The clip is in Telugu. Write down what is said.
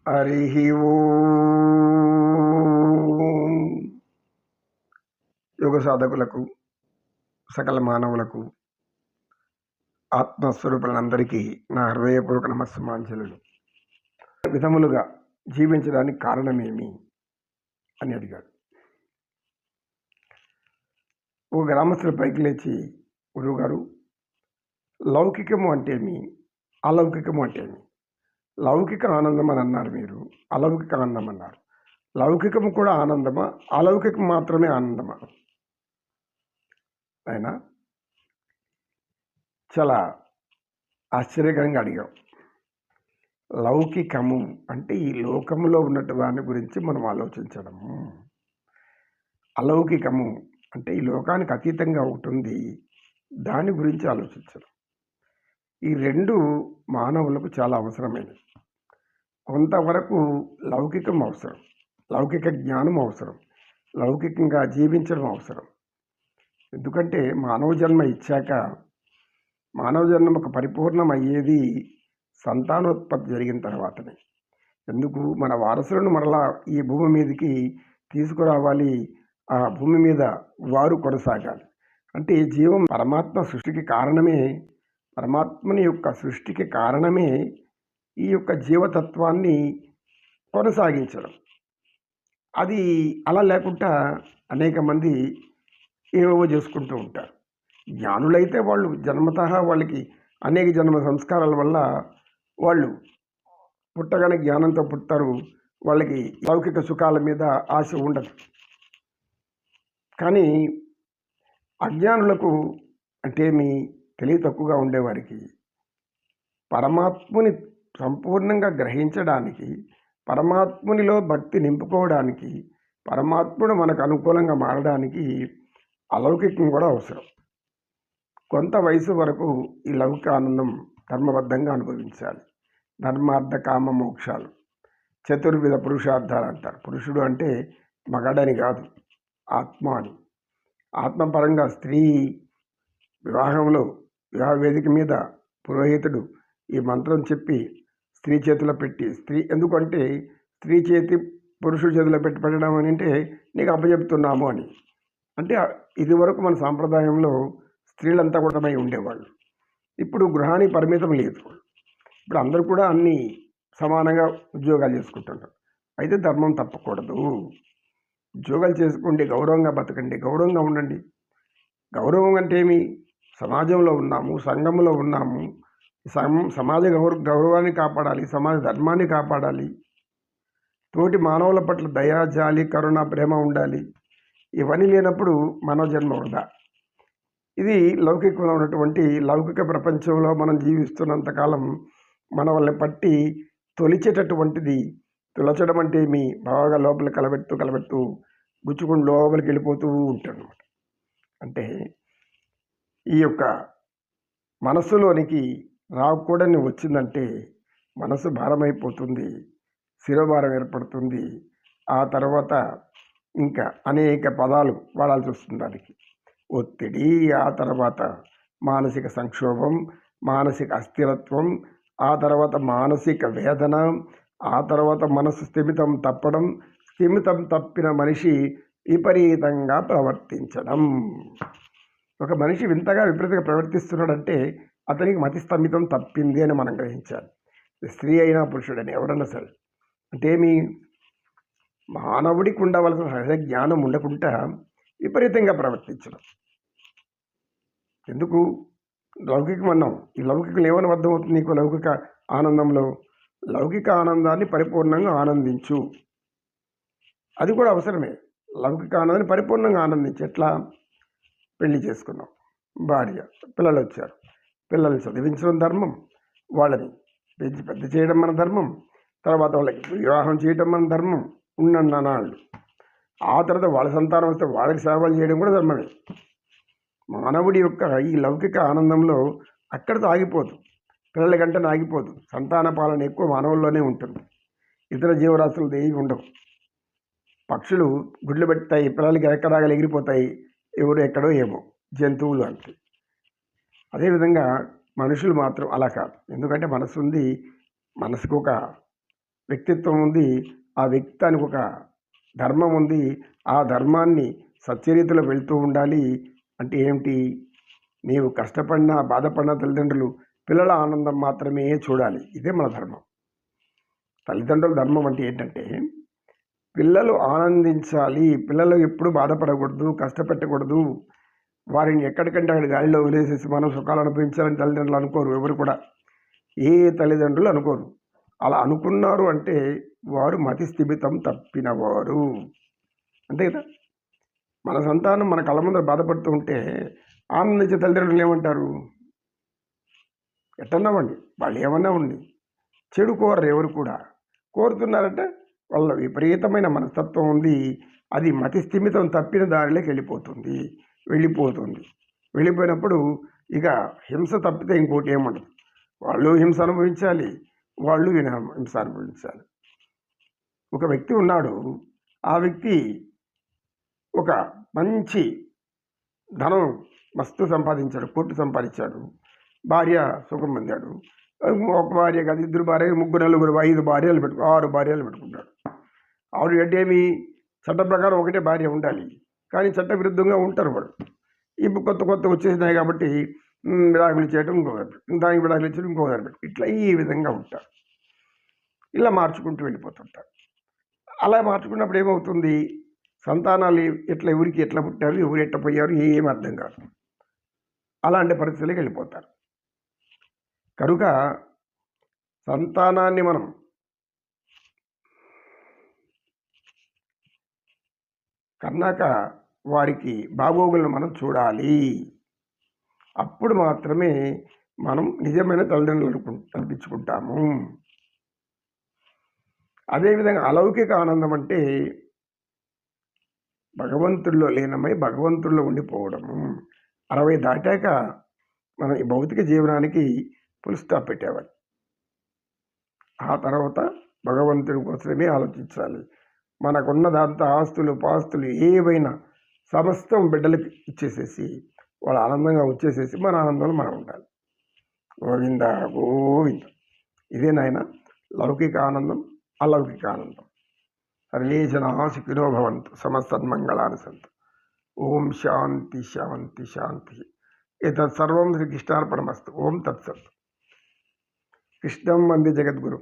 హరి ఓం. యోగ సాధకులకు, సకల మానవులకు, ఆత్మస్వరూపులందరికీ నా హృదయపూర్వక నమస్సుమాంజలు. విధములుగా జీవించడానికి కారణమేమి అని అడిగాడు. ఓ గ్రామస్తుల పైకి లేచి, గురువుగారు, లౌకికము అంటేమి, అలౌకికము అంటేమి? లౌకిక ఆనందం అని అన్నారు మీరు, అలౌకిక ఆనందం అన్నారు. లౌకికము కూడా ఆనందమా, అలౌకికం మాత్రమే ఆనందమా? ఆయన చాలా ఆశ్చర్యకరంగా అడిగాం. లౌకికము అంటే ఈ లోకములో ఉన్నట్టు దాని గురించి మనం ఆలోచించడము. అలౌకికము అంటే ఈ లోకానికి అతీతంగా ఉంటుంది, దాని గురించి ఆలోచించడం. ఈ రెండు మానవులకు చాలా అవసరమైనది. కొంతవరకు లౌకికం అవసరం, లౌకిక జ్ఞానం అవసరం, లౌకికంగా జీవించడం అవసరం. ఎందుకంటే మానవ జన్మ ఇచ్చాక మానవ జన్మకు పరిపూర్ణం అయ్యేది సంతానోత్పత్తి జరిగిన తర్వాతనే. ఎందుకు? మన వారసులను మరలా ఈ భూమి మీదకి తీసుకురావాలి, ఆ భూమి మీద వారు కొనసాగాలి. అంటే జీవం పరమాత్మ సృష్టికి కారణమే, పరమాత్మని యొక్క సృష్టికి కారణమే ఈ యొక్క జీవతత్వాన్ని కొనసాగించడం. అది అలా లేకుండా అనేక మంది ఏవేవో చేసుకుంటూ ఉంటారు. జ్ఞానులైతే వాళ్ళు జన్మతః వాళ్ళకి అనేక జన్మ సంస్కారాల వల్ల వాళ్ళు పుట్టగానే జ్ఞానంతో పుడతారు. వాళ్ళకి లౌకిక సుఖాల మీద ఆశ ఉండదు. కానీ అజ్ఞానులకు అంటే మీ తెలివి తక్కువగా ఉండేవారికి పరమాత్ముని సంపూర్ణంగా గ్రహించడానికి, పరమాత్మునిలో భక్తి నింపుకోవడానికి, పరమాత్ముడు మనకు అనుకూలంగా మారడానికి అలౌకికం కూడా అవసరం. కొంత వయసు వరకు ఈ లౌకిక ఆనందం ధర్మబద్ధంగా అనుభవించాలి. ధర్మార్థ కామ మోక్షాలు, చతుర్విధ పురుషార్థాలు అంటారు. పురుషుడు అంటే మగాడని కాదు, ఆత్మ అని. ఆత్మపరంగా స్త్రీ వివాహంలో వివాహ వేదిక మీద పురోహితుడు ఈ మంత్రం చెప్పి స్త్రీ చేతిలో పెట్టి, స్త్రీ ఎందుకంటే స్త్రీ చేతి పురుషుడి చేతిలో పెట్టి పెట్టడం అని అంటే నీకు అప్పచెప్తున్నాము అని. అంటే ఇది వరకు మన సాంప్రదాయంలో స్త్రీలంతా కూడా ఉండేవాళ్ళు. ఇప్పుడు గృహానికి పరిమితం లేదు. ఇప్పుడు అందరూ కూడా అన్నీ సమానంగా ఉద్యోగాలు చేసుకుంటున్నారు. అయితే ధర్మం తప్పకూడదు. ఉద్యోగాలు చేసుకోండి, గౌరవంగా బతకండి, గౌరవంగా ఉండండి. గౌరవం అంటే ఏమి? సమాజంలో ఉన్నాము, సంఘంలో ఉన్నాము, సమాజ గౌరవాన్ని కాపాడాలి, సమాజ ధర్మాన్ని కాపాడాలి, తోటి మానవుల పట్ల దయా, జాలి, కరుణ, ప్రేమ ఉండాలి. ఇవన్నీ లేనప్పుడు మానవ జన్మ వృధా. ఇది లౌకికంలో ఉన్నటువంటి లౌకిక ప్రపంచంలో మనం జీవిస్తున్నంతకాలం మన వాళ్ళని పట్టి తొలిచేటటువంటిది. తొలచడం అంటే మీ బాగా లోపల కలబెడుతూ గుచ్చుకుని లోపలికి వెళ్ళిపోతూ ఉంటాడు అనమాట. అంటే ఈ యొక్క మనస్సులోనికి రాకూడని వచ్చిందంటే మనసు భారమైపోతుంది, శిరోభారం ఏర్పడుతుంది. ఆ తర్వాత ఇంకా అనేక పదాలు వాడాల్సి వస్తుంది దానికి. ఒత్తిడి, ఆ తర్వాత మానసిక సంక్షోభం, మానసిక అస్థిరత్వం, ఆ తర్వాత మానసిక వేదన, ఆ తర్వాత మనసు స్థిమితం తప్పడం, స్థిమితం తప్పిన మనిషి విపరీతంగా ప్రవర్తించడం. ఒక మనిషి వింతగా విపరీతంగా ప్రవర్తిస్తున్నాడంటే అతనికి మతి స్థమితం తప్పింది అని మనం గ్రహించాలి. స్త్రీ అయినా పురుషుడని ఎవరన్నా సరే. అంటే మీ మానవుడికి ఉండవలసిన సహజ జ్ఞానం ఉండకుండా విపరీతంగా ప్రవర్తించడం ఎందుకు? లౌకికం అన్నాం. ఈ లౌకికలు ఏమని అర్థమవుతుంది నీకు? లౌకిక ఆనందంలో లౌకిక ఆనందాన్ని పరిపూర్ణంగా ఆనందించు. అది కూడా అవసరమే. లౌకిక ఆనందాన్ని పరిపూర్ణంగా ఆనందించు. ఎట్లా? పెళ్లి చేసుకున్నాం, భార్య, పిల్లలు వచ్చారు, పిల్లల్ని చదివించడం ధర్మం, వాళ్ళని పెంచి పెద్ద చేయడం మన ధర్మం, తర్వాత వాళ్ళకి వివాహం చేయడం మన ధర్మం ఉన్నన్నాళ్ళు. ఆ తర్వాత వాళ్ళ సంతానం వస్తే వాళ్ళకి సేవలు చేయడం కూడా ధర్మమే. మానవుడి యొక్క ఈ లౌకిక ఆనందంలో అక్కడితో ఆగిపోదు, పిల్లల కంటే ఆగిపోదు. సంతాన పాలన ఎక్కువ మానవుల్లోనే ఉంటుంది. ఇతర జీవరాశులు ఏవి ఉండవు. పక్షులు గుడ్లు పెడతాయి, పిల్లలకి ఎక్కడాగా ఎగిరిపోతాయి, ఎవరు ఎక్కడో ఏమో, జంతువులు అంతే. అదేవిధంగా మనుషులు మాత్రం అలా కాదు. ఎందుకంటే మనసు ఉంది, మనసుకు ఒక వ్యక్తిత్వం ఉంది, ఆ వ్యక్తిత్వానికి ఒక ధర్మం ఉంది, ఆ ధర్మాన్ని సత్యరీతిలో వెళ్తూ ఉండాలి. అంటే ఏమిటి? నీవు కష్టపడినా బాధపడిన తల్లిదండ్రులు పిల్లల ఆనందం మాత్రమే చూడాలి. ఇదే మన ధర్మం. తల్లిదండ్రుల ధర్మం అంటే ఏంటంటే పిల్లలు ఆనందించాలి, పిల్లలు ఎప్పుడు బాధపడకూడదు, కష్టపెట్టకూడదు, వారిని ఎక్కడికంటే అక్కడ గాలిలో వదిలేసేసి మనం సుఖాలు అనుభవించాలని తల్లిదండ్రులు అనుకోరు. ఎవరు కూడా, ఏ తల్లిదండ్రులు అనుకోరు. అలా అనుకున్నారు అంటే వారు మతి స్థిమితం తప్పినవారు. అంతే కదా. మన సంతానం మన కళ్ళ ముందర బాధపడుతూ ఉంటే ఆనందించే తల్లిదండ్రులు ఏమంటారు? ఎట్టన్నామండి, వాళ్ళు ఏమన్నా ఉండి చెడు కోరరు. ఎవరు కూడా కోరుతున్నారంటే వాళ్ళ విపరీతమైన మనస్తత్వం ఉంది, అది మతి స్థిమితం తప్పిన దారిలోకి వెళ్ళిపోతుంది. వెళ్ళిపోయినప్పుడు ఇక హింస తప్పితే ఇంకోటి ఏముండదు. వాళ్ళు హింస అనుభవించాలి, వాళ్ళు హింస అనుభవించాలి. ఒక వ్యక్తి ఉన్నాడు, ఆ వ్యక్తి ఒక మంచి ధనం మస్తు సంపాదించాడు, కోట్లు సంపాదించాడు, భార్య సుఖం పొందాడు. ఒక భార్య కాదు, 2 భార్యలు, 3, 4, 5 భార్యలు 6 భార్యలు పెట్టుకుంటాడు. ఆవిడ ఏంటేమి చట్ట ప్రకారం ఒకటే భార్య ఉండాలి, కానీ చట్ట విరుద్ధంగా ఉంటారు వాళ్ళు. ఇప్పుడు కొత్త వచ్చేసినాయి కాబట్టి విడాకులు చేయడం దానికి విడాకులు ఇచ్చడం ఇంకోదాన్ని పెట్టి ఇట్లా ఈ విధంగా ఉంటారు. ఇలా మార్చుకుంటూ వెళ్ళిపోతుంటారు. అలా మార్చుకున్నప్పుడు ఏమవుతుంది? సంతానాలు ఎవరికి ఎట్లా పుట్టారు, ఎవరు ఎట్లా పోయారు ఏం అర్థం కాదు. అలాంటి పరిస్థితులకు వెళ్ళిపోతారు. కనుక సంతానాన్ని మనం కన్నాక వారికి బాగోగులను మనం చూడాలి. అప్పుడు మాత్రమే మనం నిజమైన తల్లిదండ్రులు అనిపించుకుంటాము. అదేవిధంగా అలౌకిక ఆనందం అంటే భగవంతుల్లో లీనమై భగవంతుల్లో ఉండిపోవడము. 60 దాటాక మనం ఈ భౌతిక జీవనానికి ఫుల్ స్టాప్ పెట్టేవాళ్ళు. ఆ తర్వాత భగవంతుడి కోసమే ఆలోచించాలి. మనకున్నదంతా ఆస్తులు పాస్తులు ఏవైనా సమస్తం బిడ్డలకి ఇచ్చేసేసి వాళ్ళు ఆనందంగా వచ్చేసేసి మన ఆనందంలో మనం ఉండాలి. గోవింద గోవింద. ఇదే నాయన లౌకిక ఆనందం, అలౌకిక ఆనందం. సర్వే జనాః సుఖినో భవంతు, సమస్తన్మంగళాని సంతు. ఓం శాంతి శాంతి శాంతి. ఏతత్ సర్వం శ్రీకృష్ణార్పణమస్తు. ఓం తత్సత్. కృష్ణం వందే జగద్గురు.